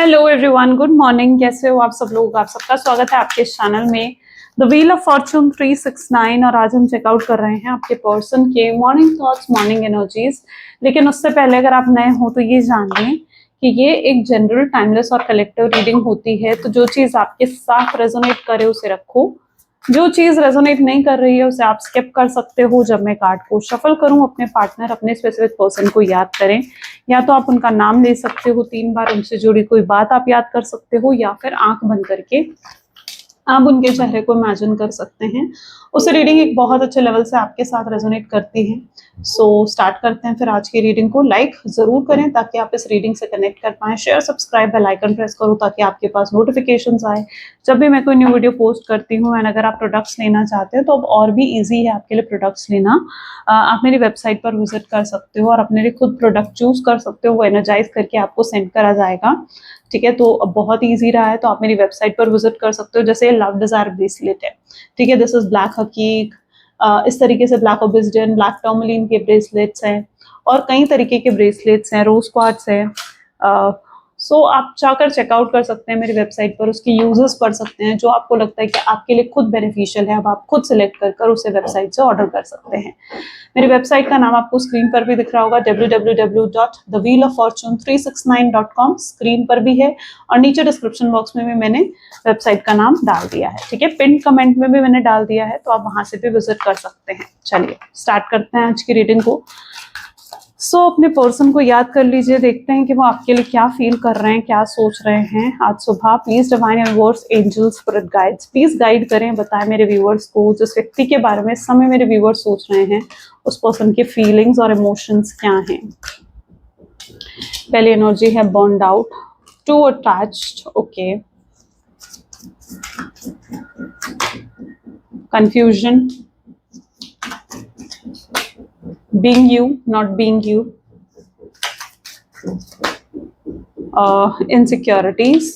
Hello everyone, good morning. कैसे हो आप सब लोग? आप सबका स्वागत है आपके इस चैनल में द व्हील ऑफ फॉर्चून 369। और आज हम चेकआउट कर रहे हैं आपके पर्सन के मॉर्निंग थॉट्स, मॉर्निंग एनर्जीज। लेकिन उससे पहले अगर आप नए हो तो ये जान लें कि ये एक जनरल, टाइमलेस और कलेक्टिव रीडिंग होती है। तो जो चीज आपके साथ रेजोनेट करे उसे रखो, जो चीज रेजोनेट नहीं कर रही है उसे आप स्किप कर सकते हो। जब मैं कार्ड को शफल करूं, अपने पार्टनर, अपने स्पेसिफिक पर्सन को याद करें। या तो आप उनका नाम ले सकते हो 3 बार, उनसे जुड़ी कोई बात आप याद कर सकते हो, या फिर आंख बंद करके आप उनके चेहरे को इमेजिन कर सकते हैं। उस रीडिंग एक बहुत अच्छे लेवल से आपके साथ रेजोनेट करती है। सो स्टार्ट करते हैं फिर आज की रीडिंग को। लाइक जरूर करें ताकि आप इस रीडिंग से कनेक्ट कर पाएं। Share, subscribe, bell icon press करो ताकि आपके पास नोटिफिकेशंस आए जब भी मैं कोई न्यू वीडियो पोस्ट करती हूँ। एंड अगर आप प्रोडक्ट्स लेना चाहते हो तो अब और भी ईजी है आपके लिए प्रोडक्ट्स लेना। आप मेरी वेबसाइट पर विजिट कर सकते हो और अपने लिए खुद प्रोडक्ट चूज कर सकते हो। वो एनर्जाइज करके आपको सेंड करा जाएगा। ठीक है, तो अब बहुत ईजी रहा है, तो आप मेरी वेबसाइट पर विजिट कर सकते हो। जैसे लव डिजायर ब्रेसलेट है, ठीक है, दिस इज ब्लैक हकीक। इस तरीके से ब्लैक ओबिसिडियन, ब्लैक टर्मलिन के ब्रेसलेट्स हैं और कई तरीके के ब्रेसलेट्स हैं, रोज क्वार्ट्स हैं। सो आप जाकर चेकआउट कर सकते हैं मेरी वेबसाइट पर, उसके यूजर्स पढ़ सकते हैं जो आपको लगता है कि आपके लिए खुद बेनिफिशियल है। अब आप खुद सिलेक्ट कर उसे वेबसाइट से ऑर्डर कर सकते हैं। मेरी वेबसाइट का नाम आपको स्क्रीन पर भी दिख रहा होगा, www.thewheeloffortune369.com। स्क्रीन पर भी है और नीचे डिस्क्रिप्शन बॉक्स में भी मैंने वेबसाइट का नाम डाल दिया है। ठीक है, पिन कमेंट में भी मैंने डाल दिया है, तो आप वहां से भी विजिट कर सकते हैं। चलिए स्टार्ट करते हैं आज की रीडिंग को। अपने पर्सन को याद कर लीजिए, देखते हैं कि वो आपके लिए क्या फील कर रहे हैं, क्या सोच रहे हैं आज सुबह। Please divine universe, angels, spirit guides, please guide करें, बताएं मेरे व्यूअर्स को जिस व्यक्ति के बारे में इस समय मेरे व्यूअर्स सोच रहे हैं उस पर्सन की फीलिंग्स और इमोशंस क्या हैं। पहली एनर्जी है burned out, too attached, okay, confusion, being you, not being you, insecurities,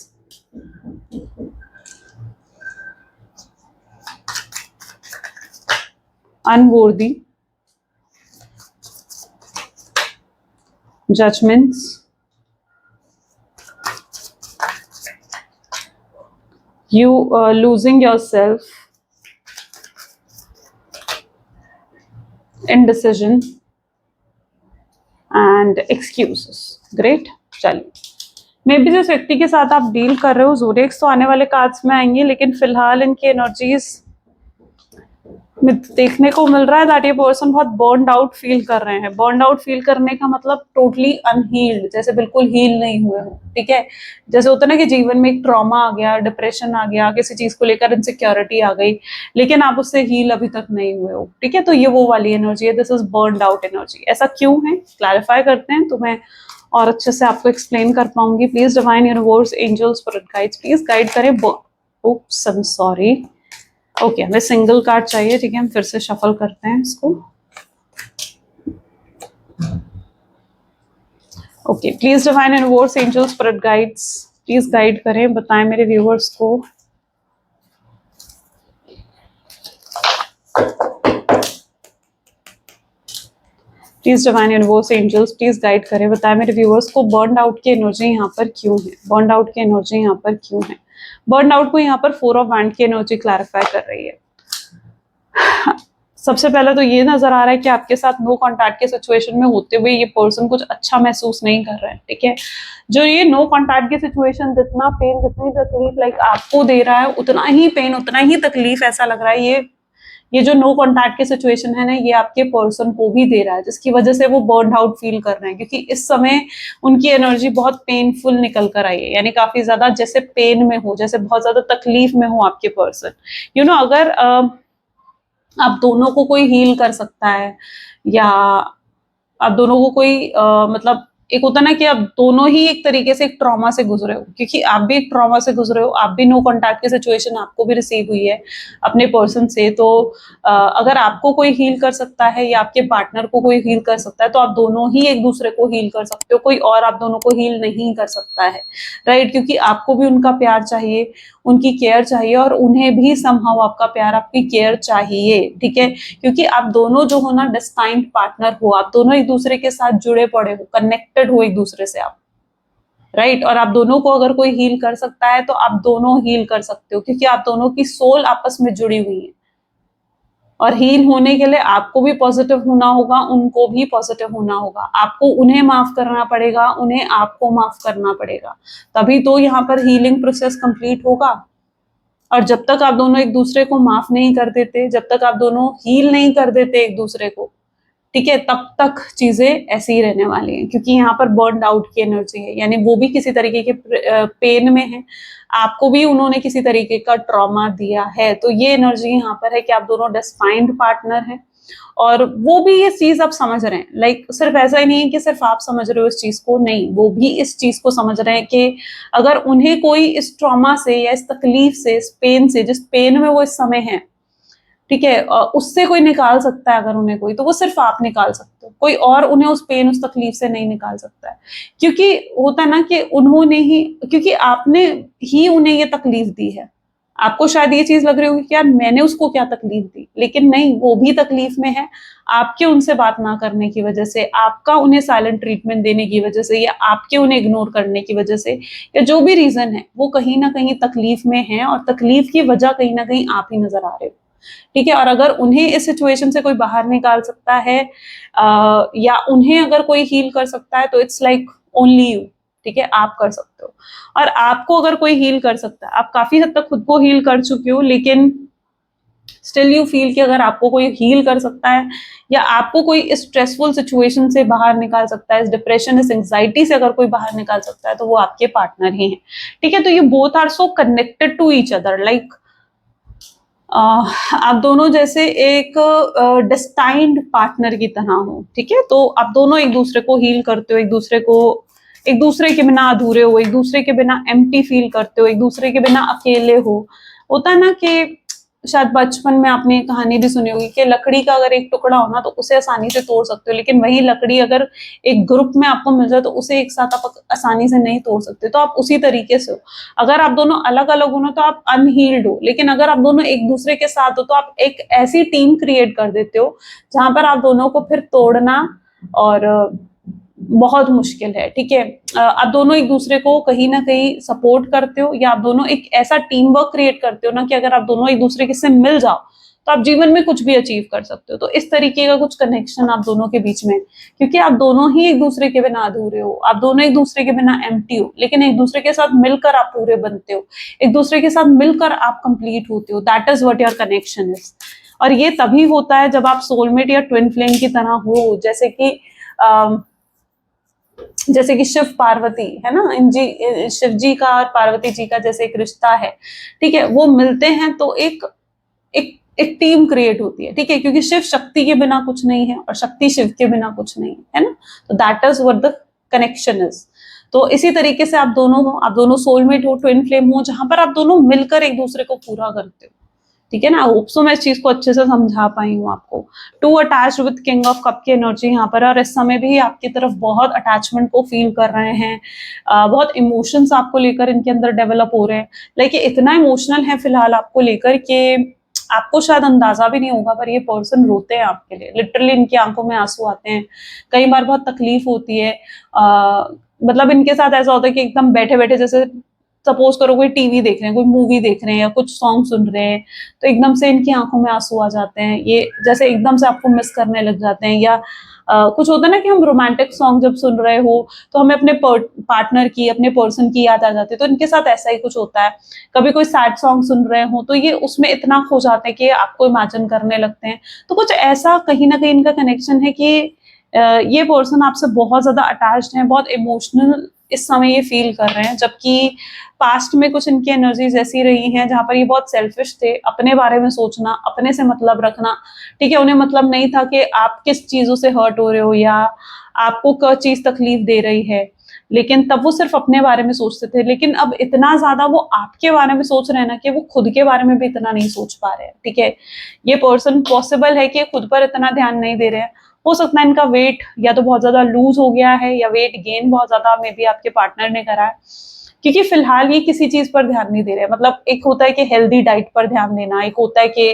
unworthy, judgments, you losing yourself, indecision and excuses। Great. चलिए, मे बी जिस व्यक्ति के साथ आप डील कर रहे हो, ज़ोडिएक्स तो आने वाले कार्ड्स में आएंगे, लेकिन फिलहाल इनकी एनर्जीज में देखने को मिल रहा है दैट ये पर्सन बहुत बर्न्ड आउट फील कर रहे हैं। बर्न्ड आउट फील करने का मतलब टोटली अनहील्ड, जैसे बिल्कुल हील नहीं हुए हो। ठीक है, जैसे होता है ना कि जीवन में एक ट्रॉमा आ गया, डिप्रेशन आ गया, किसी चीज को लेकर इनसिक्योरिटी आ गई, लेकिन आप उससे हील अभी तक नहीं हुए हो। ठीक है, तो ये वो वाली एनर्जी है, this is burned out energy. ऐसा क्यों है, क्लैरिफाई करते हैं तो मैं और अच्छे से आपको एक्सप्लेन कर पाऊंगी। Please divine universe, angels, spirit guides, please guide करें। oops, I'm sorry, ओके, हमें सिंगल कार्ड चाहिए। ठीक है, हम फिर से शफल करते हैं इसको। Okay, please divine universe, angels, spirit guides, please guide करें, बताएं मेरे व्यूअर्स को। Please divine universe, angels, please guide करें, बताएं मेरे व्यूअर्स को बर्न्ड आउट की एनर्जी यहाँ पर क्यों है। बर्न्ड आउट की एनर्जी यहाँ पर क्यों है। बर्न्ड आउट को यहाँ पर 4 ऑफ वैंड की एनर्जी क्लैरिफाई कर रही है। सबसे पहले तो ये नजर आ रहा है कि आपके साथ नो कॉन्टैक्ट के सिचुएशन में होते हुए ये पर्सन कुछ अच्छा महसूस नहीं कर रहा है। ठीक है, जो ये नो कॉन्टैक्ट की सिचुएशन जितना पेन, जितनी तकलीफ लाइक आपको दे रहा है, उतना ही पेन, उतना ही तकलीफ ऐसा लग रहा है ये जो नो कॉन्टैक्ट की सिचुएशन है ना, ये आपके पर्सन को भी दे रहा है, जिसकी वजह से वो बर्न आउट फील कर रहे हैं। क्योंकि इस समय उनकी एनर्जी बहुत पेनफुल निकल कर आई है, यानी काफी ज्यादा जैसे पेन में हो, जैसे बहुत ज्यादा तकलीफ में हो आपके पर्सन। यू नो, अगर आप दोनों को कोई हील कर सकता है, या आप दोनों को कोई मतलब एक होता ना कि आप दोनों ही एक तरीके से एक ट्रॉमा से गुजरे हो, क्योंकि आप भी एक ट्रॉमा से गुजरे हो, आप भी नो कॉन्टैक्ट की सिचुएशन आपको भी रिसीव हुई है अपने पर्सन से। तो अगर आपको कोई हील कर सकता है या आपके पार्टनर को कोई हील कर सकता है, तो आप दोनों ही एक दूसरे को हील कर सकते हो, कोई और आप दोनों को हील नहीं कर सकता है, राइट। क्योंकि आपको भी उनका प्यार चाहिए, उनकी केयर चाहिए, और उन्हें भी समहाउ आपका प्यार, आपकी केयर चाहिए। ठीक है, क्योंकि आप दोनों जो हो ना डेस्टाइन्ड पार्टनर हो, आप दोनों एक दूसरे के साथ जुड़े पड़े हो, कनेक्टेड हो एक दूसरे से आप। राइट। और आप दोनों को अगर कोई हील कर सकता है तो आप दोनों हील कर सकते हो, क्योंकि आप दोनों की सोल आपस में जुड़ी हुई है। और हील होने के लिए आपको भी पॉजिटिव होना होगा, उनको भी पॉजिटिव होना होगा। आपको उन्हें माफ करना पड़ेगा, उन्हें आपको माफ करना पड़ेगा, तभी तो यहाँ पर हीलिंग प्रोसेस कंप्लीट होगा। और जब तक आप दोनों एक दूसरे को माफ नहीं कर देते, जब तक आप दोनों हील नहीं कर देते एक दूसरे को, ठीक है, तब तक चीजें ऐसी ही रहने वाली हैं, क्योंकि यहाँ पर बर्न आउट की एनर्जी है। यानी वो भी किसी तरीके के पेन में है, आपको भी उन्होंने किसी तरीके का ट्रॉमा दिया है। तो ये एनर्जी यहाँ पर है कि आप दोनों डिस्फाइंड पार्टनर हैं, और वो भी ये चीज आप समझ रहे हैं। लाइक सिर्फ ऐसा ही नहीं है कि सिर्फ आप समझ रहे हो इस चीज को, नहीं, वो भी इस चीज को समझ रहे हैं कि अगर उन्हें कोई इस ट्रॉमा से या इस तकलीफ से, इस पेन से, जिस पेन में वो इस समय है, ठीक है, उससे कोई निकाल सकता है अगर उन्हें कोई, तो वो सिर्फ आप निकाल सकते हो। कोई और उन्हें उस पेन, उस तकलीफ से नहीं निकाल सकता है, क्योंकि होता है ना कि उन्होंने ही, क्योंकि आपने ही उन्हें ये तकलीफ दी है। आपको शायद ये चीज लग रही होगी कि यार मैंने उसको क्या तकलीफ दी, लेकिन नहीं, वो भी तकलीफ में है। आपके उनसे बात ना करने की वजह से, आपका उन्हें साइलेंट ट्रीटमेंट देने की वजह से, या आपके उन्हें इग्नोर करने की वजह से, या जो भी रीजन है, वो कहीं ना कहीं तकलीफ में है, और तकलीफ की वजह कहीं ना कहीं आप ही नजर आ रहे हो। ठीक है। और अगर उन्हें इस सिचुएशन से कोई बाहर निकाल सकता है, या उन्हें अगर कोई हील कर सकता है, तो इट्स लाइक ओनली यू। ठीक है, आप कर सकते हो। और आपको अगर कोई हील कर सकता है, आप काफी हद तक खुद को हील कर चुके हो, लेकिन स्टिल यू फील कि अगर आपको कोई हील कर सकता है, या आपको कोई इस स्ट्रेसफुल सिचुएशन से बाहर निकाल सकता है, इस डिप्रेशन, इस एंजाइटी से अगर कोई बाहर निकाल सकता है, तो वो आपके पार्टनर ही हैं। ठीक है। तो ये both are so connected to each other, like आप दोनों जैसे एक डेस्टाइन्ड पार्टनर की तरह हो। ठीक है। तो आप दोनों एक दूसरे को हील करते हो, एक दूसरे के बिना अधूरे हो, एक दूसरे के बिना एम्प्टी फील करते हो, एक दूसरे के बिना अकेले हो। होता है ना कि शायद बचपन में आपने कहानी भी सुनी होगी कि लकड़ी का अगर एक टुकड़ा हो ना, तो उसे आसानी से तोड़ सकते हो, लेकिन वही लकड़ी अगर एक ग्रुप में आपको मिल जाए, तो उसे एक साथ आप आसानी से नहीं तोड़ सकते। तो आप उसी तरीके से हो। अगर आप दोनों अलग अलग हो ना, तो आप अनहील्ड हो, लेकिन अगर आप दोनों एक दूसरे के साथ हो, तो आप एक ऐसी टीम क्रिएट कर देते हो जहां पर आप दोनों को फिर तोड़ना और बहुत मुश्किल है। ठीक है। आप दोनों एक दूसरे को कहीं ना कहीं सपोर्ट करते हो, या आप दोनों एक ऐसा टीम वर्क क्रिएट करते हो ना, कि अगर आप दोनों एक दूसरे के से मिल जाओ, तो आप जीवन में कुछ भी अचीव कर सकते हो। तो इस तरीके का कुछ कनेक्शन आप दोनों के बीच में, क्योंकि आप दोनों ही एक दूसरे के बिना अधूरे हो, आप दोनों एक दूसरे के बिना एम्प्टी हो, लेकिन एक दूसरे के साथ मिलकर आप पूरे बनते हो, एक दूसरे के साथ मिलकर आप कंप्लीट होते हो। That is what your connection is. और ये तभी होता है जब आप सोलमेट या ट्विन फ्लेम की तरह हो, जैसे कि शिव पार्वती है ना, शिव जी का और पार्वती जी का जैसे एक रिश्ता है। ठीक है। वो मिलते हैं तो एक एक एक टीम क्रिएट होती है। ठीक है। क्योंकि शिव शक्ति के बिना कुछ नहीं है, और शक्ति शिव के बिना कुछ नहीं है ना। तो that is what the connection is. तो इसी तरीके से आप दोनों हो, आप दोनों सोलमेट हो, ट्विन फ्लेम हो, जहां पर आप दोनों मिलकर एक दूसरे को पूरा करते हो। ठीक है ना। होप सो मैं इस चीज को अच्छे से समझा पाई हूँ आपको। Too attach with king of cups की एनर्जी यहाँ पर, और इस समय भी आपकी तरफ बहुत अटैचमेंट को फील कर रहे हैं। बहुत इमोशंस आपको लेकर इनके अंदर डेवलप हो रहे हैं। लाइक इतना इमोशनल है फिलहाल आपको लेकर कि आपको शायद अंदाजा भी नहीं होगा, पर ये पर्सन रोते हैं आपके लिए। लिटरली इनकी आंखों में आंसू आते हैं। कई बार बहुत तकलीफ होती है। मतलब इनके साथ ऐसा होता है कि एकदम बैठे बैठे, जैसे सपोज करो कोई टीवी देख रहे हैं, कोई मूवी देख रहे हैं, या कुछ सॉन्ग सुन रहे हैं, तो एकदम से इनकी आंखों में आंसू आ जाते हैं। ये जैसे एकदम से आपको मिस करने लग जाते हैं। या कुछ होता है ना कि हम रोमांटिक सॉन्ग जब सुन रहे हो, तो हमें अपने पार्टनर की, अपने पर्सन की याद आ जाती है। तो इनके साथ ऐसा ही कुछ होता है। कभी कोई सैड सॉन्ग सुन रहे हो, तो ये उसमें इतना खो जाते हैं कि आपको इमेजिन करने लगते हैं। तो कुछ ऐसा कहीं ना कहीं इनका कनेक्शन है कि ये पर्सन आपसे बहुत ज्यादा अटैच्ड है, बहुत इमोशनल इस समय ये फील कर रहे हैं। जबकि पास्ट में कुछ इनकी एनर्जीज ऐसी रही हैं जहां पर ये बहुत सेल्फिश थे, अपने बारे में सोचना, अपने से मतलब रखना। ठीक है। उन्हें मतलब नहीं था कि आप किस चीजों से हर्ट हो रहे हो, या आपको क्या चीज तकलीफ दे रही है, लेकिन तब वो सिर्फ अपने बारे में सोचते थे। लेकिन अब इतना ज्यादा वो आपके बारे में सोच रहे हैं ना, कि वो खुद के बारे में भी इतना नहीं सोच पा रहे हैं। ठीक है। ये पर्सन पॉसिबल है कि खुद पर इतना ध्यान नहीं दे रहे हैं। हो सकता है इनका वेट या तो बहुत ज्यादा लूज हो गया है, या वेट गेन बहुत ज्यादा मे बी आपके पार्टनर ने करा है, क्योंकि फिलहाल ये किसी चीज पर ध्यान नहीं दे रहे। मतलब एक होता है कि हेल्दी डाइट पर ध्यान देना, एक होता है कि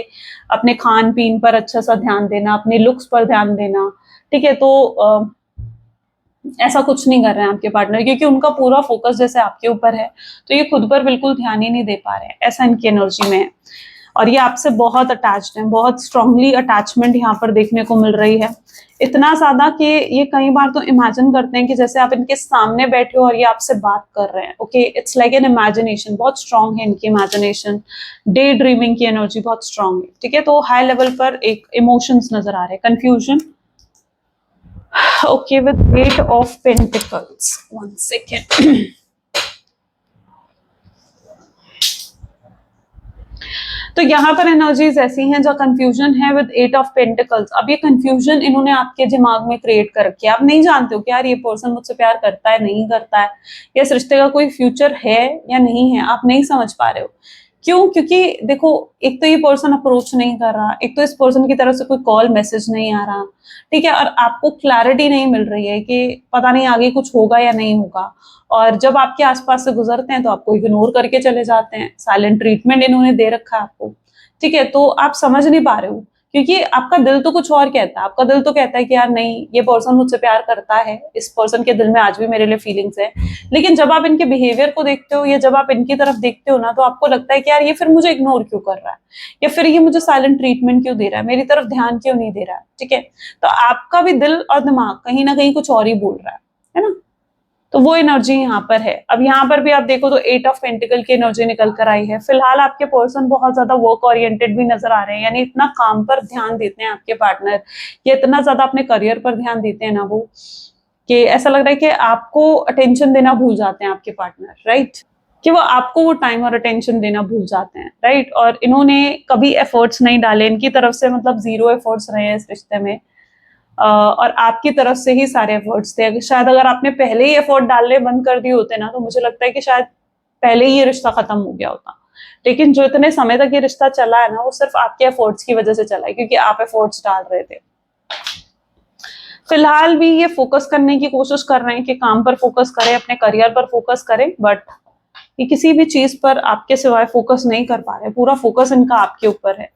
अपने खान पीन पर अच्छा सा ध्यान देना, अपने लुक्स पर ध्यान देना। ठीक है। तो ऐसा कुछ नहीं कर रहे हैं आपके पार्टनर, क्योंकि उनका पूरा फोकस जैसे आपके ऊपर है, तो ये खुद पर बिल्कुल ध्यान ही नहीं दे पा रहे हैं, ऐसा इनकी एनर्जी में है। और ये आपसे बहुत अटैच्ड हैं, बहुत स्ट्रांगली अटैचमेंट यहाँ पर देखने को मिल रही है, इतना ज्यादा कि ये कई बार तो इमेजिन करते हैं कि जैसे आप इनके सामने बैठे हो और ये आपसे बात कर रहे हैं। Okay, it's like an imagination, बहुत स्ट्रांग है इनकी इमेजिनेशन, डे ड्रीमिंग की एनर्जी बहुत स्ट्रांग है। ठीक है, तो हाई लेवल पर एक इमोशंस नजर आ रहे हैं, confusion. Okay, with 8 of pentacles, 1 second. तो यहाँ पर एनर्जीज ऐसी हैं जो कंफ्यूजन है विद 8 ऑफ पेंटिकल्स। अब ये कंफ्यूजन इन्होंने आपके दिमाग में क्रिएट कर रखी है, आप नहीं जानते हो कि यार ये पर्सन मुझसे प्यार करता है, नहीं करता है, या इस रिश्ते का कोई फ्यूचर है या नहीं है, आप नहीं समझ पा रहे हो। क्यों? क्योंकि देखो, एक तो ये पर्सन अप्रोच नहीं कर रहा, एक तो इस पर्सन की तरफ से कोई कॉल मैसेज नहीं आ रहा, ठीक है, और आपको क्लैरिटी नहीं मिल रही है कि पता नहीं आगे कुछ होगा या नहीं होगा। और जब आपके आसपास से गुजरते हैं तो आपको इग्नोर करके चले जाते हैं, साइलेंट ट्रीटमेंट इन्होंने दे रखा है आपको। ठीक है, तो आप समझ नहीं पा रहे हो, क्योंकि आपका दिल तो कुछ और कहता है, आपका दिल तो कहता है कि यार नहीं, ये पर्सन मुझसे प्यार करता है, इस पर्सन के दिल में आज भी मेरे लिए फीलिंग्स है। लेकिन जब आप इनके बिहेवियर को देखते हो या जब आप इनकी तरफ देखते हो ना, तो आपको लगता है कि यार ये फिर मुझे इग्नोर क्यों कर रहा है, या फिर ये मुझे साइलेंट ट्रीटमेंट क्यों दे रहा है, मेरी तरफ ध्यान क्यों नहीं दे रहा है। ठीक है, तो आपका भी दिल और दिमाग कहीं ना कहीं कुछ और ही बोल रहा है ना। तो वो एनर्जी यहाँ पर है। अब यहाँ पर भी आप देखो तो 8 ऑफ पेंटिकल की एनर्जी निकल कर आई है। फिलहाल आपके पर्सन बहुत ज्यादा वर्क ओरिएंटेड भी नजर आ रहे हैं, यानी इतना काम पर ध्यान देते हैं आपके पार्टनर, या इतना ज्यादा अपने करियर पर ध्यान देते हैं ना वो, कि ऐसा लग रहा है कि आपको अटेंशन देना भूल जाते हैं आपके पार्टनर, राइट, कि वो आपको वो टाइम और अटेंशन देना भूल जाते हैं, राइट। और इन्होंने कभी एफर्ट्स नहीं डाले, इनकी तरफ से मतलब 0 एफर्ट्स रहे हैं इस रिश्ते में। और आपकी तरफ से ही सारे एफर्ट्स थे। शायद अगर आपने पहले ही एफर्ट डालने बंद कर दिए होते ना, तो मुझे लगता है कि शायद पहले ही ये रिश्ता खत्म हो गया होता। लेकिन जो इतने समय तक ये रिश्ता चला है ना, वो सिर्फ आपके एफर्ट्स की वजह से चला है, क्योंकि आप एफर्ट्स डाल रहे थे। फिलहाल भी ये फोकस करने की कोशिश कर रहे हैं कि काम पर फोकस करें, अपने करियर पर फोकस करें, बट ये किसी भी चीज पर आपके सिवाय फोकस नहीं कर पा रहे। पूरा फोकस इनका आपके ऊपर है।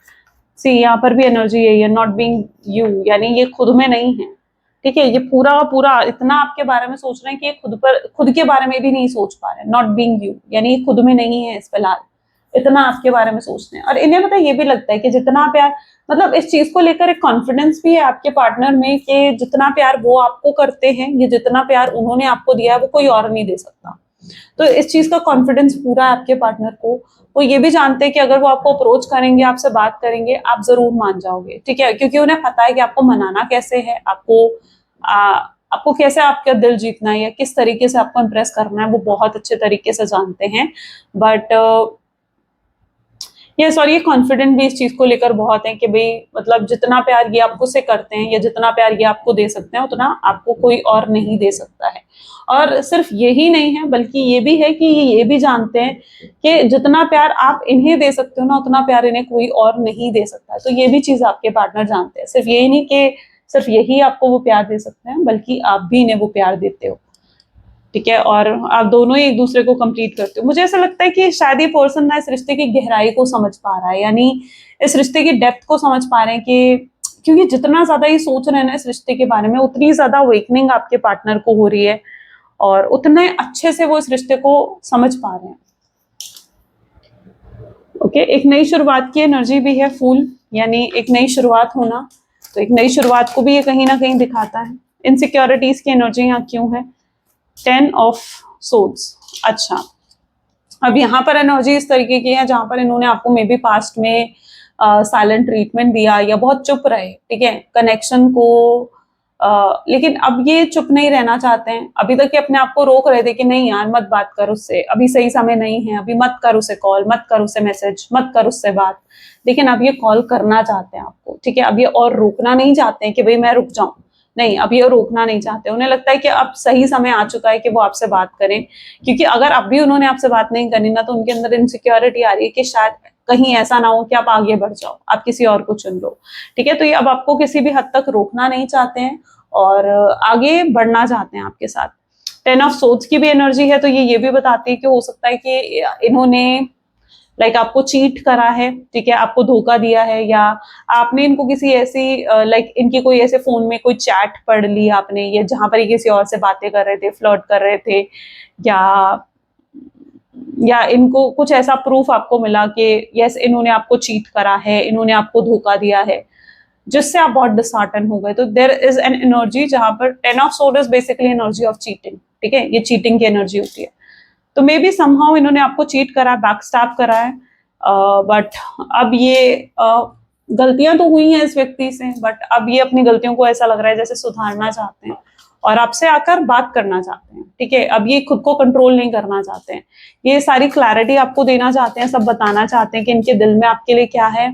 सी, यहाँ पर भी एनर्जी यही है, नॉट बीइंग यू, यानी ये खुद में नहीं है। ठीक है, ये पूरा पूरा इतना आपके बारे में सोच रहे हैं कि ये खुद के बारे में भी नहीं सोच पा रहे। नॉट बीइंग यू यानी खुद में नहीं है इस फिलहाल, इतना आपके बारे में सोचते हैं। और इन्हें पता ये भी लगता है कि जितना प्यार, मतलब इस चीज को लेकर एक कॉन्फिडेंस भी है आपके पार्टनर में कि जितना प्यार वो आपको करते हैं, ये जितना प्यार उन्होंने आपको दिया है, वो कोई और नहीं दे सकता। तो इस चीज का कॉन्फिडेंस पूरा है आपके पार्टनर को। वो ये भी जानते हैं कि अगर वो आपको अप्रोच करेंगे, आपसे बात करेंगे, आप जरूर मान जाओगे। ठीक है, क्योंकि उन्हें पता है कि आपको मनाना कैसे है, आपको कैसे आपका दिल जीतना है, या किस तरीके से आपको इम्प्रेस करना है, वो बहुत अच्छे तरीके से जानते हैं। बट ये सॉरी, ये कॉन्फिडेंट भी इस चीज को लेकर बहुत है कि भाई मतलब जितना प्यार ये आपको से करते हैं, या जितना प्यार ये आपको दे सकते हैं, उतना आपको कोई और नहीं दे सकता है। और सिर्फ यही नहीं है, बल्कि ये भी है कि ये भी जानते हैं कि जितना प्यार आप इन्हें दे सकते हो ना, उतना प्यार इन्हें कोई और नहीं दे सकता है। तो ये भी चीज आपके पार्टनर जानते हैं। सिर्फ यही नहीं कि सिर्फ यही आपको वो प्यार दे सकते हैं, बल्कि आप भी इन्हें वो प्यार देते हो। ठीक है, और आप दोनों ही एक दूसरे को कंप्लीट करते हो। मुझे ऐसा लगता है कि शायद ये पर्सन ना इस रिश्ते की गहराई को समझ पा रहा है, यानी इस रिश्ते की डेप्थ को समझ पा रहे हैं कि क्योंकि जितना ज्यादा ये सोच रहे हैं ना इस रिश्ते के बारे में, उतनी ज्यादा अवेकनिंग आपके पार्टनर को हो रही है, और उतने अच्छे से वो इस रिश्ते को समझ पा रहे हैं। ओके, एक नई शुरुआत की एनर्जी भी है, फूल, यानी एक नई शुरुआत होना। तो एक नई शुरुआत को भी ये कहीं ना कहीं दिखाता है। इनसिक्योरिटीज की एनर्जी यहाँ क्यों है? 10 ऑफ सोर्ड्स। अच्छा, अब यहाँ पर एनर्जी इस तरीके की है जहां पर इन्होंने आपको मे बी पास्ट में साइलेंट ट्रीटमेंट दिया, या बहुत चुप रहे, ठीक है, कनेक्शन को लेकिन अब ये चुप नहीं रहना चाहते हैं। अभी तक ये अपने आप को रोक रहे थे कि नहीं यार मत बात कर उससे, अभी सही समय नहीं है, अभी मत कर उसे कॉल, मत कर उसे मैसेज, मत कर उससे बात। लेकिन अब ये कॉल करना चाहते हैं आपको, ठीक है, अब ये और रोकना नहीं चाहते हैं कि भाई मैं रुक जाऊं, नहीं, अब ये रोकना नहीं चाहते। उन्हें लगता है कि अब सही समय आ चुका है कि वो आपसे बात करें, क्योंकि अगर अब भी उन्होंने आपसे बात नहीं करनी ना, तो उनके अंदर इनसिक्योरिटी आ रही है कि शायद कहीं ऐसा ना हो कि आप आगे बढ़ जाओ, आप किसी और को चुन लो। ठीक है, तो ये अब आपको किसी भी हद तक रोकना नहीं चाहते हैं और आगे बढ़ना चाहते हैं आपके साथ। 10 ऑफ सोर्ड्स की भी एनर्जी है, तो ये भी बताती है कि हो सकता है कि इन्होंने लाइक आपको चीट करा है, ठीक है, आपको धोखा दिया है, या आपने इनको किसी ऐसी लाइक इनकी कोई ऐसे फोन में कोई चैट पढ़ ली आपने, या जहां पर ये किसी और से बातें कर रहे थे, फ्लर्ट कर रहे थे, या इनको कुछ ऐसा प्रूफ आपको मिला कि यस इन्होंने आपको चीट करा है, इन्होंने आपको धोखा दिया है, जिससे आप बहुत डिसहार्टन हो गए। तो देयर इज एन एनर्जी जहां पर 10 of sword is basically energy of cheating, ठीक है, ये चीटिंग की एनर्जी होती है। तो मे बी समहाउ इन्होंने आपको चीट करा, बैकस्टैप करा है, बट अब ये गलतियां तो हुई हैं इस व्यक्ति से, बट अब ये अपनी गलतियों को ऐसा लग रहा है जैसे सुधारना चाहते हैं और आपसे आकर बात करना चाहते हैं, ठीक है। अब ये खुद को कंट्रोल नहीं करना चाहते हैं, ये सारी क्लैरिटी आपको देना चाहते हैं, सब बताना चाहते हैं कि इनके दिल में आपके लिए क्या है,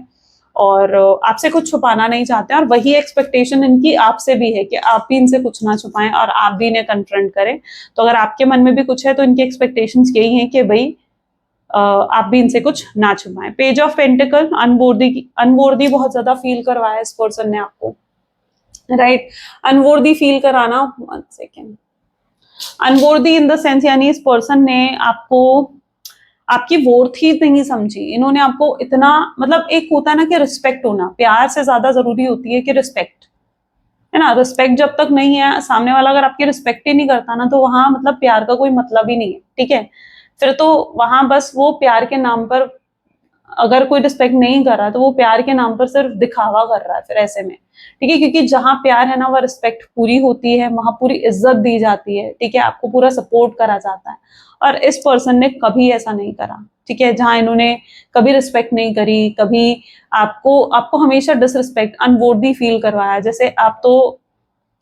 और आपसे कुछ छुपाना नहीं चाहते हैं। और वही एक्सपेक्टेशन इनकी आपसे भी है कि आप भी इनसे कुछ ना छुपाएं और आप भी इन्हें कन्फ्रंट करें। तो अगर आपके मन में भी कुछ है तो इनकी एक्सपेक्टेशंस यही है कि भाई आप भी इनसे कुछ ना छुपाएं। पेज ऑफ पेंटिकल, अनवोर्दी बहुत ज्यादा फील करवाया इस पर्सन ने आपको, राइट। अनवोर्दी फील कराना, 1 सेकेंड, अनवोर्दी इन द सेंस यानी इस पर्सन ने आपको आपकी वर्थ ही नहीं समझी। इन्होंने आपको इतना, मतलब एक होता है ना कि रिस्पेक्ट होना, प्यार से ज्यादा जरूरी होती है कि रिस्पेक्ट, है ना। रिस्पेक्ट जब तक नहीं है, सामने वाला अगर आपकी रिस्पेक्ट ही नहीं करता ना, तो वहां मतलब प्यार का कोई मतलब ही नहीं है, ठीक है। फिर तो वहां बस वो प्यार के नाम पर, अगर कोई रिस्पेक्ट नहीं कर रहा तो वो प्यार के नाम पर सिर्फ दिखावा कर रहा है फिर ऐसे में, ठीक है। क्योंकि जहां प्यार है ना, वह रिस्पेक्ट पूरी होती है, वहां पूरी इज्जत दी जाती है, ठीक है, आपको पूरा सपोर्ट करा जाता है। और इस पर्सन ने कभी ऐसा नहीं करा, ठीक है। जहां इन्होंने कभी रिस्पेक्ट नहीं करी, कभी आपको आपको हमेशा डिसरिस्पेक्ट, अनवोर्दी फील करवाया, जैसे आप तो,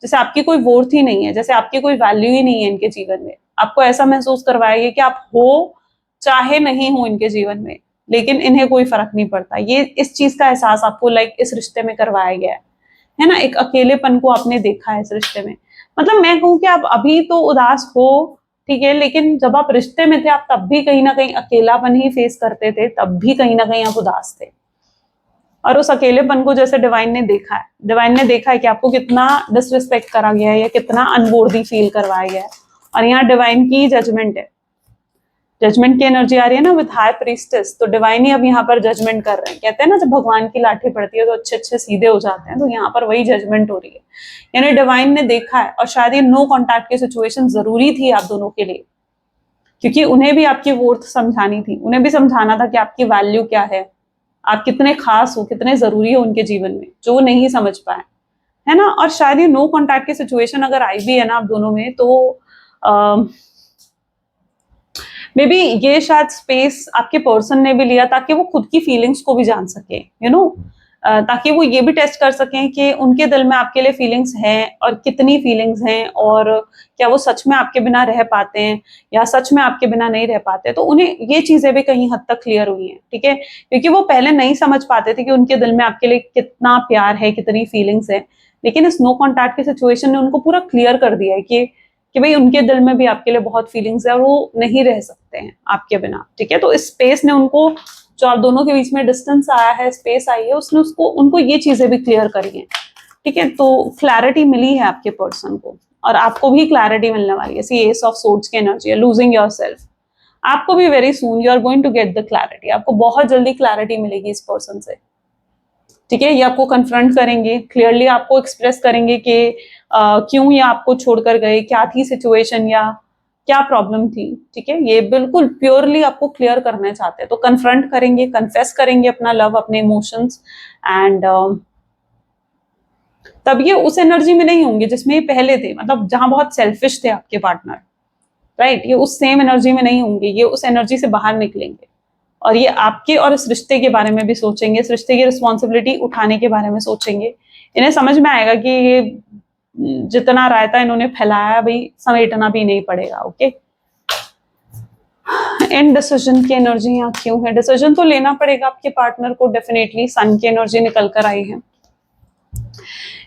जैसे आपकी कोई वर्थ ही नहीं है, जैसे आपकी कोई वैल्यू ही नहीं है इनके जीवन में। आपको ऐसा महसूस करवाएगा कि आप हो चाहे नहीं हो इनके जीवन में, लेकिन इन्हें कोई फर्क नहीं पड़ता। ये इस चीज का एहसास आपको लाइक इस रिश्ते में करवाया गया है ना। एक अकेलेपन को आपने देखा है इस रिश्ते में। मतलब मैं कहूँ कि आप अभी तो उदास हो, ठीक है, लेकिन जब आप रिश्ते में थे आप तब भी कहीं ना कहीं अकेलापन ही फेस करते थे, तब भी कहीं ना कहीं आप उदास थे। और उस अकेलेपन को जैसे डिवाइन ने देखा है, डिवाइन ने देखा है कि आपको कितना डिसरिस्पेक्ट करा गया है या कितना अनवोर्दी फील करवाया गया है। और यहाँ डिवाइन की जजमेंट है, जजमेंट की एनर्जी आ रही है ना विद हाई प्रीस्टेस। तो डिवाइन ही अब यहाँ पर जजमेंट कर रहे हैं। कहते हैं ना जब भगवान की लाठी पड़ती है तो अच्छे अच्छे सीधे हो जाते हैं, तो यहाँ पर वही जजमेंट हो रही है। यानी डिवाइन ने देखा है, और शायद ये नो कॉन्टैक्ट की सिचुएशन जरूरी थी आप दोनों के लिए, क्योंकि उन्हें भी आपकी वर्थ समझानी थी, उन्हें भी समझाना था कि आपकी वैल्यू क्या है, आप कितने खास हो, कितने जरूरी हो उनके जीवन में, जो वो नहीं समझ पाए, है ना। और शायद ये नो कॉन्टैक्ट की सिचुएशन अगर आई भी है ना आप दोनों में, तो मे बी ये शायद स्पेस आपके पर्सन ने भी लिया ताकि वो खुद की फीलिंग्स को भी जान सके, यू नो, ताकि वो ये भी टेस्ट कर सकें कि उनके दिल में आपके लिए फीलिंग्स हैं और कितनी फीलिंग्स हैं, और क्या वो सच में आपके बिना रह पाते हैं या सच में आपके बिना नहीं रह पाते। तो उन्हें ये चीजें भी कहीं हद तक क्लियर हुई हैं, ठीक है, क्योंकि वो पहले नहीं समझ पाते थे कि उनके दिल में आपके लिए कितना प्यार है, कितनी फीलिंग्स है। लेकिन इस नो कॉन्टैक्ट की सिचुएशन ने उनको पूरा क्लियर कर दिया है कि भाई उनके दिल में भी आपके लिए बहुत फीलिंग्स है और वो नहीं रह सकते हैं आपके बिना, ठीक है। तो इस स्पेस ने उनको, जो आप दोनों के बीच में डिस्टेंस आया है, स्पेस आई है, उसने उसको उनको ये चीजें भी क्लियर करी हैं, ठीक है। तो क्लैरिटी मिली है आपके पर्सन को, और आपको भी क्लैरिटी मिलने वाली है। सी एस ऑफ सोर्ड्स की एनर्जी है, लूजिंग योरसेल्फ। आपको भी very soon you are going to get the clarity, आपको बहुत जल्दी क्लैरिटी मिलेगी इस पर्सन से, ठीक है। ये आपको कन्फ्रंट करेंगे, क्लियरली आपको एक्सप्रेस करेंगे कि क्यों ये आपको छोड़कर गए, क्या थी सिचुएशन या क्या प्रॉब्लम थी, ठीक है। ये बिल्कुल प्योरली आपको क्लियर करना चाहते हैं। तो कन्फ्रंट करेंगे, कन्फेस करेंगे अपना लव, अपने इमोशंस, एंड तब ये उस एनर्जी में नहीं होंगे जिसमें ये पहले थे, मतलब जहां बहुत सेल्फिश थे आपके पार्टनर, राइट। ये उस सेम एनर्जी में नहीं होंगे, ये उस एनर्जी से बाहर निकलेंगे, और ये आपके और इस रिश्ते के बारे में भी सोचेंगे, इस रिश्ते की रिस्पॉन्सिबिलिटी उठाने के बारे में सोचेंगे। इन्हें समझ में आएगा कि ये जितना रायता इन्होंने फैलाया भाई समेटना भी नहीं पड़ेगा, ओके। इनडिसीजन की एनर्जी यहाँ क्यों है? डिसीजन तो लेना पड़ेगा आपके पार्टनर को डेफिनेटली। सन की एनर्जी निकल कर आई है,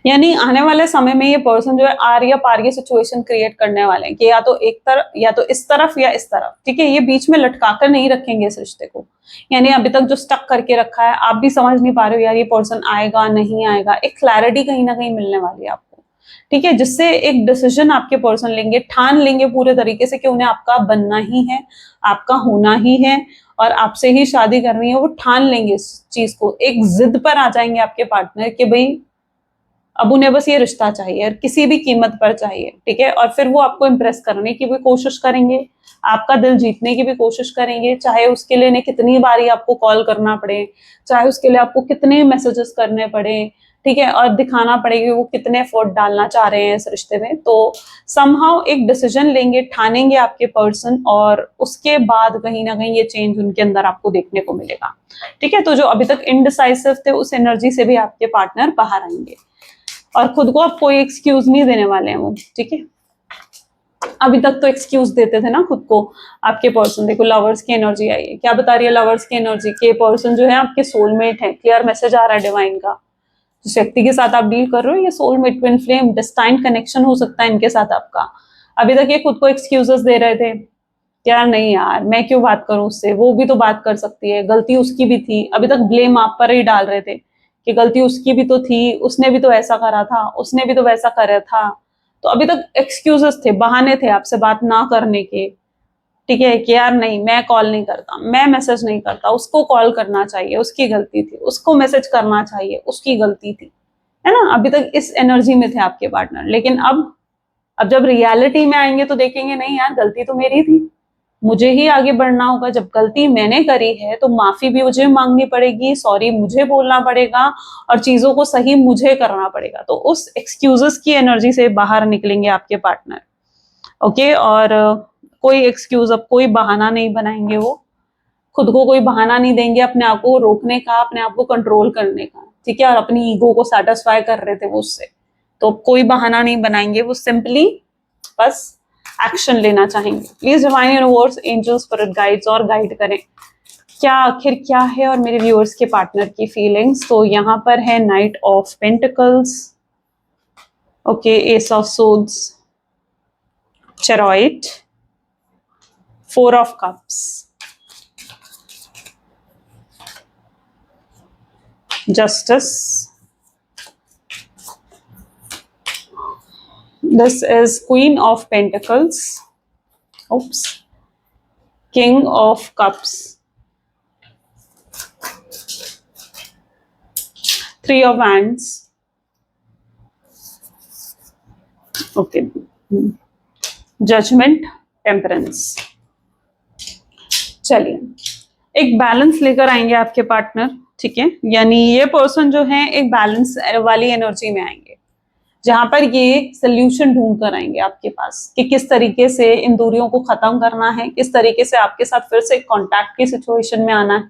यानी आने वाले समय में ये पर्सन जो है आर या पार की सिचुएशन क्रिएट करने वाले हैं कि या तो एक तरफ, या तो इस तरफ या इस तरफ, ठीक है। ये बीच में लटका कर नहीं रखेंगे इस रिश्ते को, यानी अभी तक जो स्टक करके रखा है, आप भी समझ नहीं पा रहे हो यार ये पर्सन आएगा नहीं आएगा। एक क्लैरिटी कहीं ना कहीं मिलने वाली है आपको, ठीक है, जिससे एक डिसीजन आपके पर्सन लेंगे, ठान लेंगे पूरे तरीके से कि उन्हें आपका बनना ही है, आपका होना ही है और आपसे ही शादी करनी है। वो ठान लेंगे इस चीज को, एक जिद पर आ जाएंगे आपके पार्टनर कि भाई अब उन्हें बस ये रिश्ता चाहिए और किसी भी कीमत पर चाहिए, ठीक है। और फिर वो आपको इम्प्रेस करने की भी कोशिश करेंगे, आपका दिल जीतने की भी कोशिश करेंगे, चाहे उसके लिए इन्हें कितनी बारी आपको कॉल करना पड़े, चाहे उसके लिए आपको कितने मैसेजेस करने पड़े, ठीक है, और दिखाना पड़ेगा कि वो कितने एफर्ट डालना चाह रहे हैं इस रिश्ते में। तो समहाउ एक डिसीजन लेंगे, ठानेंगे आपके पर्सन, और उसके बाद कहीं ना कहीं ये चेंज उनके अंदर आपको देखने को मिलेगा, ठीक है। तो जो अभी तक इनडिसाइसिव थे उस एनर्जी से भी आपके पार्टनर बाहर आएंगे और खुद को अब कोई एक्सक्यूज नहीं देने वाले हैं वो, ठीक है। अभी तक तो एक्सक्यूज देते थे ना खुद को आपके पर्सन। देखो लवर्स की एनर्जी आई है, क्या बता रही है लवर्स की एनर्जी? के पर्सन जो है आपके सोलमेट है, क्लियर मैसेज आ रहा है डिवाइन का। जिस व्यक्ति के साथ आप डील कर रहे हो ये soulmate, twin flame, destined connection हो सकता है इनके साथ आपका। अभी तक ये खुद को एक्सक्यूजेस दे रहे थे, यार नहीं यार मैं क्यों बात करूं उससे, वो भी तो बात कर सकती है, गलती उसकी भी थी। अभी तक ब्लेम आप पर ही डाल रहे थे कि गलती उसकी भी तो थी, उसने भी तो ऐसा करा था, उसने भी तो वैसा करा था। तो अभी तक एक्सक्यूजेस थे, बहाने थे आपसे बात ना करने के, ठीक है, कि यार नहीं मैं कॉल नहीं करता, मैं मैसेज नहीं करता, उसको कॉल करना चाहिए, उसकी गलती थी, उसको मैसेज करना चाहिए, उसकी गलती थी, है ना। अभी तक इस एनर्जी में थे आपके पार्टनर, लेकिन अब जब रियलिटी में आएंगे तो देखेंगे नहीं यार गलती तो मेरी थी, मुझे ही आगे बढ़ना होगा। जब गलती मैंने करी है तो माफी भी मुझे मांगनी पड़ेगी, सॉरी मुझे बोलना पड़ेगा और चीजों को सही मुझे करना पड़ेगा। तो उस एक्सक्यूजेस की एनर्जी से बाहर निकलेंगे आपके पार्टनर, ओके। और कोई एक्सक्यूज, अब कोई बहाना नहीं बनाएंगे वो, खुद को कोई बहाना नहीं देंगे अपने आप को रोकने का, अपने आप को कंट्रोल करने का, ठीक है। और अपनी ईगो को सेटिस्फाई कर रहे थे वो उससे, तो कोई बहाना नहीं बनाएंगे, वो सिंपली बस एक्शन लेना चाहेंगे। Please divine universe, angels, spirit guides और गाइड करें क्या आखिर क्या है और मेरे व्यूअर्स के पार्टनर की फीलिंग्स। तो यहाँ पर है knight of pentacles, okay, ace of swords, chariot, four of cups, justice, this is Queen of Pentacles, oops, King of Cups, Three of Wands, okay, Judgment, Temperance। चलिए एक बैलेंस लेकर आएंगे आपके पार्टनर, ठीक है। यानी ये पर्सन जो है एक बैलेंस वाली एनर्जी में आएंगे, जहां पर ये सोल्यूशन ढूंढ कर आएंगे आपके पास कि किस तरीके से इन दूरियों को खत्म करना है, किस तरीके से आपके साथ फिर से कांटेक्ट की सिचुएशन में आना है।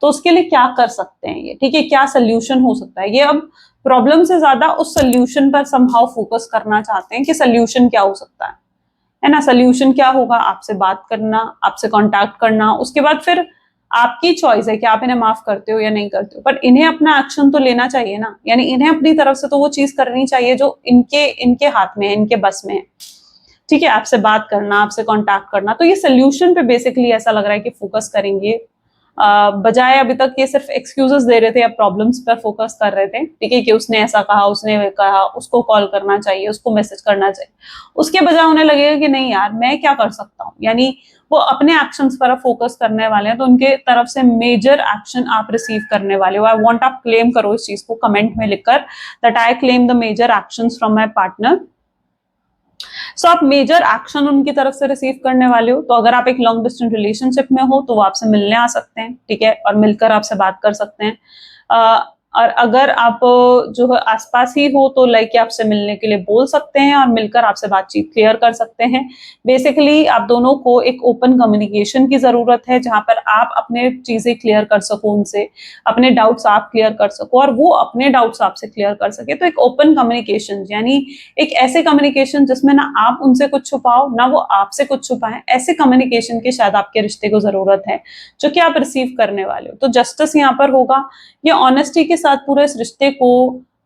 तो उसके लिए क्या कर सकते हैं ये, ठीक है, क्या सोल्यूशन हो सकता है। ये अब प्रॉब्लम से ज्यादा उस सोल्यूशन पर समहाउ फोकस करना चाहते हैं कि सोल्यूशन क्या हो सकता है ना। सोल्यूशन क्या होगा? आपसे बात करना, आपसे कांटेक्ट करना, उसके बाद फिर आपकी चॉइस है कि आप इन्हें माफ करते हो या नहीं करते हो, पर इन्हें अपना एक्शन तो लेना चाहिए ना। यानी इन्हें अपनी तरफ से तो वो चीज करनी चाहिए जो इनके हाथ में है, इनके बस में है, ठीक है। आपसे बात करना, आपसे कांटेक्ट करना। तो ये सोल्यूशन पे बेसिकली ऐसा लग रहा है कि फोकस करेंगे, बजाय अभी तक ये सिर्फ एक्सक्यूजेस दे रहे थे या प्रॉब्लम्स पर फोकस कर रहे थे, ठीक है, कि उसने ऐसा कहा, उसने कहा, उसको कॉल करना चाहिए, उसको मैसेज करना चाहिए। उसके बजाय उन्हें लगेगा कि नहीं यार मैं क्या कर सकता हूँ, यानी वो अपने एक्शंस पर फोकस करने वाले हैं। तो उनके तरफ से मेजर एक्शन आप रिसीव करने वाले हो। आई वांट आप क्लेम करो इस चीज को कमेंट में लिखकर, that I claim the major actions from my partner. So आप मेजर एक्शन उनकी तरफ से रिसीव करने वाले हो। तो अगर आप एक लॉन्ग डिस्टेंस रिलेशनशिप में हो तो वो आपसे मिलने आ सकते हैं, ठीक है, और मिलकर आपसे बात कर सकते हैं। और अगर आप जो है आसपास ही हो तो लाइक आपसे मिलने के लिए बोल सकते हैं और मिलकर आपसे बातचीत क्लियर कर सकते हैं। बेसिकली आप दोनों को एक ओपन कम्युनिकेशन की जरूरत है, जहां पर आप अपने चीजें क्लियर कर सको उनसे, अपने डाउट्स आप क्लियर कर सको और वो अपने डाउट्स आपसे क्लियर कर सके। तो एक ओपन कम्युनिकेशन, यानी एक ऐसे कम्युनिकेशन जिसमें ना आप उनसे कुछ छुपाओ ना वो आपसे कुछ छुपाएं, ऐसे कम्युनिकेशन की शायद आपके रिश्ते को जरूरत है, जो कि आप रिसीव करने वाले हो। तो जस्टिस यहाँ पर होगा, ये ऑनेस्टी के साथ पूरे इस रिश्ते को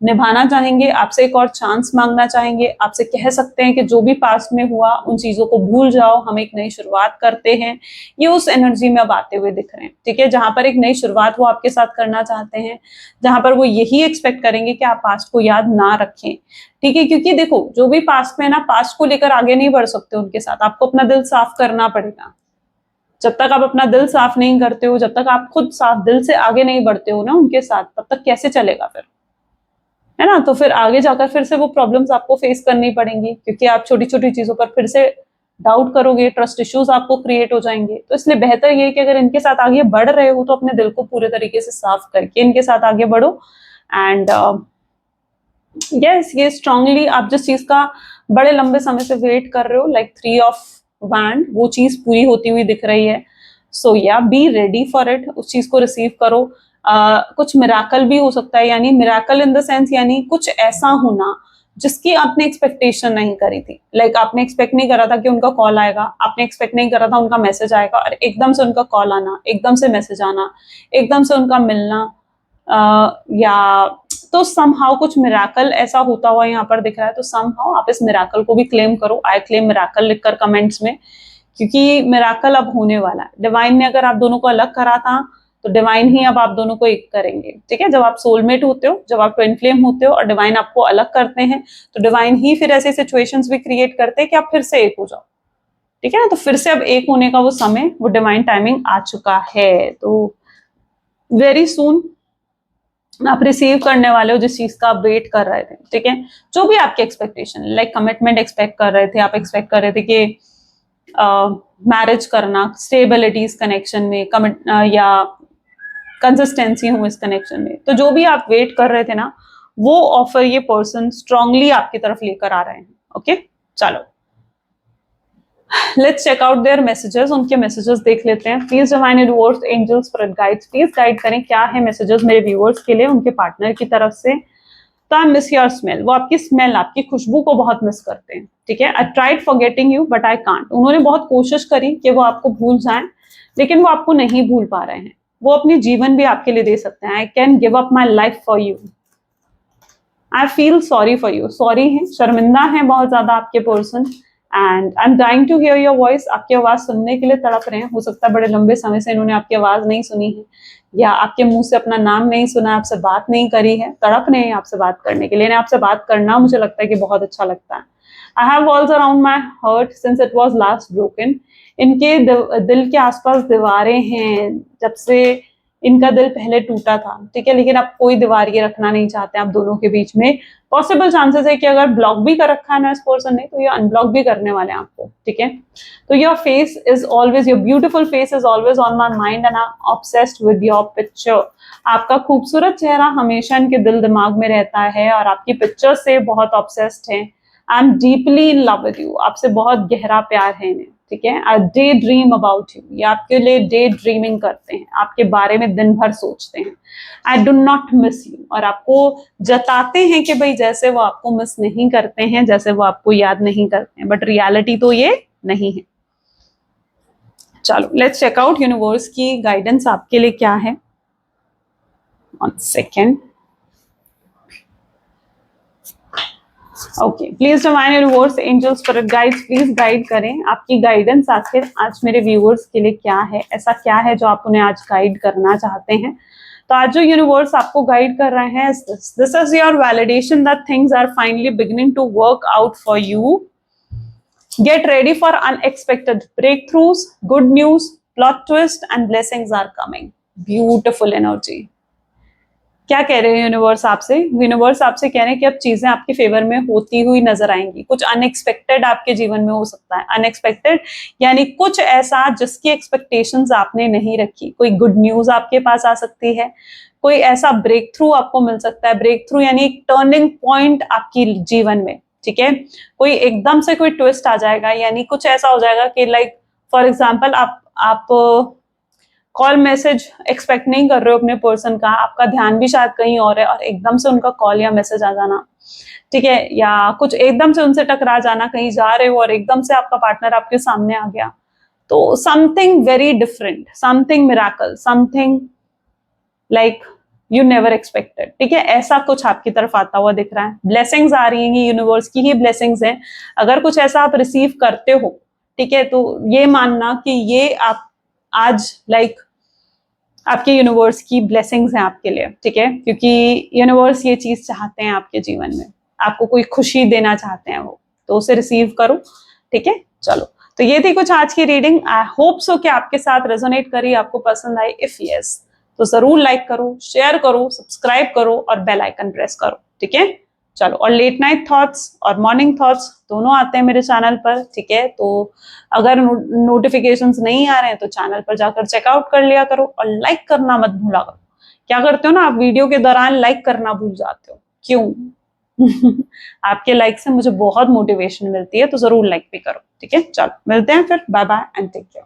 निभाना चाहेंगे, आपसे एक और चांस मांगना चाहेंगे, आपसे कह सकते हैं कि जो भी पास्ट में हुआ उन चीजों को भूल जाओ, हम एक नई शुरुआत करते हैं। ये उस एनर्जी में अब आते हुए दिख रहे हैं, ठीक है, जहां पर एक नई शुरुआत वो आपके साथ करना चाहते हैं, जहां पर वो यही एक्सपेक्ट करेंगे कि आप पास्ट को याद ना रखें, ठीक है, क्योंकि देखो जो भी पास्ट में ना, पास्ट को लेकर आगे नहीं बढ़ सकते उनके साथ, आपको अपना दिल साफ करना पड़ेगा। जब तक आप अपना दिल साफ नहीं करते हो, जब तक आप खुद साफ दिल से आगे नहीं बढ़ते हो ना उनके साथ, तब तक कैसे चलेगा फिर, है ना। तो फिर आगे जाकर फिर से वो प्रॉब्लम्स आपको फेस करनी पड़ेंगी, क्योंकि आप छोटी छोटी चीजों पर फिर से डाउट करोगे, ट्रस्ट इश्यूज आपको क्रिएट हो जाएंगे। तो इसलिए बेहतर ये है कि अगर इनके साथ आगे बढ़ रहे हो तो अपने दिल को पूरे तरीके से साफ करके इनके साथ आगे बढ़ो। एंड यस, ये स्ट्रांगली आप जिस चीज का बड़े लंबे समय से वेट कर रहे हो, लाइक 3 ऑफ वैंड, वो चीज पूरी होती हुई दिख रही है। सो या बी रेडी फॉर इट, उस चीज को रिसीव करो। कुछ मिराकल भी हो सकता है, यानी मिराकल इन द सेंस यानी कुछ ऐसा होना जिसकी आपने एक्सपेक्टेशन नहीं करी थी। लाइक आपने एक्सपेक्ट नहीं करा था कि उनका कॉल आएगा, आपने एक्सपेक्ट नहीं करा था उनका मैसेज आएगा, और एकदम से उनका कॉल आना, एकदम से मैसेज आना, एकदम से उनका मिलना, या तो समहाउ कुछ मिराकल ऐसा होता हुआ यहाँ पर दिख रहा है। तो समहाउ आप इस मिराकल को भी क्लेम करो, आई क्लेम मिराकल लिखकर कमेंट्स में, क्योंकि मिराकल अब होने वाला है। डिवाइन ने अगर आप दोनों को अलग करा था, तो डिवाइन ही अब आप दोनों को एक करेंगे, ठीक है। जब आप सोलमेट होते हो, जब आप ट्विन फ्लेम होते हो और डिवाइन आपको अलग करते हैं, तो डिवाइन ही फिर ऐसे सिचुएशंस भी क्रिएट करते हैं कि आप फिर से एक हो जाओ, ठीक है ना। तो फिर से अब एक होने का वो समय, वो डिवाइन टाइमिंग आ चुका है। तो वेरी सून आप रिसीव करने वाले हो जिस चीज का आप वेट कर रहे थे, ठीक है। जो भी आपके एक्सपेक्टेशन, लाइक कमिटमेंट एक्सपेक्ट कर रहे थे, आप एक्सपेक्ट कर रहे थे कि मैरिज करना, स्टेबिलिटी इस कनेक्शन में, कमिट या कंसिस्टेंसी हो इस कनेक्शन में, तो जो भी आप वेट कर रहे थे ना, वो ऑफर ये पर्सन स्ट्रांगली आपकी तरफ लेकर आ रहे हैं। ओके, चलो let's check out their messages, उनके मैसेजेस देख लेते हैं। Please divine universe, angels, spirit guides, please guide करें क्या है मैसेजेस मेरे व्यूअर्स के लिए उनके पार्टनर की तरफ से। तो आई मिस योर स्मेल, वो आपकी स्मेल, आपकी खुशबू को बहुत मिस करते हैं, ठीक है। I tried forgetting you but I can't, उन्होंने बहुत कोशिश करी कि वो आपको भूल जाएं, लेकिन वो आपको नहीं भूल पा रहे हैं। वो अपनी जीवन भी आपके लिए दे सकते हैं। I can give up my life for you, I feel sorry for you, sorry है, शर्मिंदा है बहुत ज्यादा आपके person, and I am dying to hear your voice, आपकी आवाज सुनने के लिए तड़प रहे हैं। हो सकता है बड़े लंबे समय से इन्होंने आपकी आवाज नहीं सुनी है, या आपके मुंह से अपना नाम नहीं सुना, आपसे बात नहीं करी है, तड़प रहे हैं आपसे बात करने के लिए। आपसे बात करना मुझे लगता है कि बहुत अच्छा लगता है। I have walls around my hurt since it was last broken, इनके दिल के आसपास दीवारें हैं जब से इनका दिल पहले टूटा था, ठीक है, लेकिन अब कोई दीवार ये रखना नहीं चाहते आप दोनों के बीच में। पॉसिबल चांसेस है कि अगर ब्लॉक भी कर रखा है ना इस पर्सन ने, तो ये अनब्लॉक भी करने वाले हैं आपको, ठीक है। तो your face is always, your beautiful face is always on my mind and I am obsessed with your picture, आपका खूबसूरत चेहरा हमेशा इनके दिल दिमाग में रहता है और आपकी पिक्चर से बहुत ऑब्सेस्ड है। I am deeply in love with you, आपसे बहुत गहरा प्यार है इन्हें, ठीक है। आई डे ड्रीम अबाउट यू, ये आपके लिए डे ड्रीमिंग करते हैं, आपके बारे में दिन भर सोचते हैं। I do not miss you, और आपको जताते हैं कि भाई जैसे वो आपको मिस नहीं करते हैं, जैसे वो आपको याद नहीं करते हैं, बट रियलिटी तो ये नहीं है। चलो लेट्स चेक आउट यूनिवर्स की गाइडेंस आपके लिए क्या है। 1 second. Okay, please divine universe, angels, spirit guides, please guide करें आपकी गाइडेंस आखिर आज मेरे व्यूअर्स के लिए क्या है, ऐसा क्या है जो आप उन्हें आज गाइड करना चाहते हैं। तो आज जो यूनिवर्स आपको गाइड कर रहे हैं, this is your validation that things are finally beginning to work out for you. Get ready for unexpected breakthroughs, good news, plot twist and blessings are coming. Beautiful energy. क्या कह रहे हैं universe आपसे? Universe आपसे कह रहे हैं कि अब चीजें आपके फेवर में होती हुई नजर आएंगी। कुछ अनएक्सपेक्टेड आपके जीवन में हो सकता है। अनएक्सपेक्टेड यानी कुछ ऐसा जिसकी एक्सपेक्टेशंस आपने नहीं रखी। कोई गुड न्यूज आपके पास आ सकती है, कोई ऐसा ब्रेक थ्रू आपको मिल सकता है। ब्रेक थ्रू यानी एक टर्निंग पॉइंट आपकी जीवन में, ठीक है। कोई एकदम से कोई ट्विस्ट आ जाएगा, यानी कुछ ऐसा हो जाएगा कि लाइक फॉर एग्जाम्पल आप कॉल मैसेज एक्सपेक्ट नहीं कर रहे हो अपने पर्सन का, आपका ध्यान भी शायद कहीं और है, और एकदम से उनका कॉल या मैसेज आ जाना, ठीक है, या कुछ एकदम से उनसे टकरा जाना, कहीं जा रहे हो और एकदम से आपका पार्टनर आपके सामने आ गया। तो something very different, something miracle, something like you never expected, ठीक है, ऐसा कुछ आपकी तरफ आता हुआ दिख रहा है। ब्लेसिंग्स आ रही हैं, यूनिवर्स की ही ब्लेसिंग्स हैं। अगर कुछ ऐसा आप रिसीव करते हो, ठीक है, तो ये मानना कि ये आप आज लाइक आपके यूनिवर्स की ब्लेसिंग्स हैं आपके लिए, ठीक है, क्योंकि यूनिवर्स ये चीज चाहते हैं आपके जीवन में, आपको कोई खुशी देना चाहते हैं वो, तो उसे रिसीव करो, ठीक है। चलो, तो ये थी कुछ आज की रीडिंग। आई होप सो कि आपके साथ रेजोनेट करी, आपको पसंद आई। इफ यस तो जरूर लाइक करो, शेयर करो, सब्सक्राइब करो और बेल आइकन प्रेस करो, ठीक है। चलो, और लेट नाइट थॉट्स और मॉर्निंग थॉट्स दोनों आते हैं मेरे चैनल पर, ठीक है। तो अगर नोटिफिकेशंस नहीं आ रहे हैं तो चैनल पर जाकर चेकआउट कर लिया करो और लाइक करना मत भूला करो। क्या करते हो ना आप, वीडियो के दौरान लाइक करना भूल जाते हो, क्यों? आपके लाइक से मुझे बहुत मोटिवेशन मिलती है, तो जरूर लाइक भी करो, ठीक है। चलो, मिलते हैं फिर, bye bye and take care.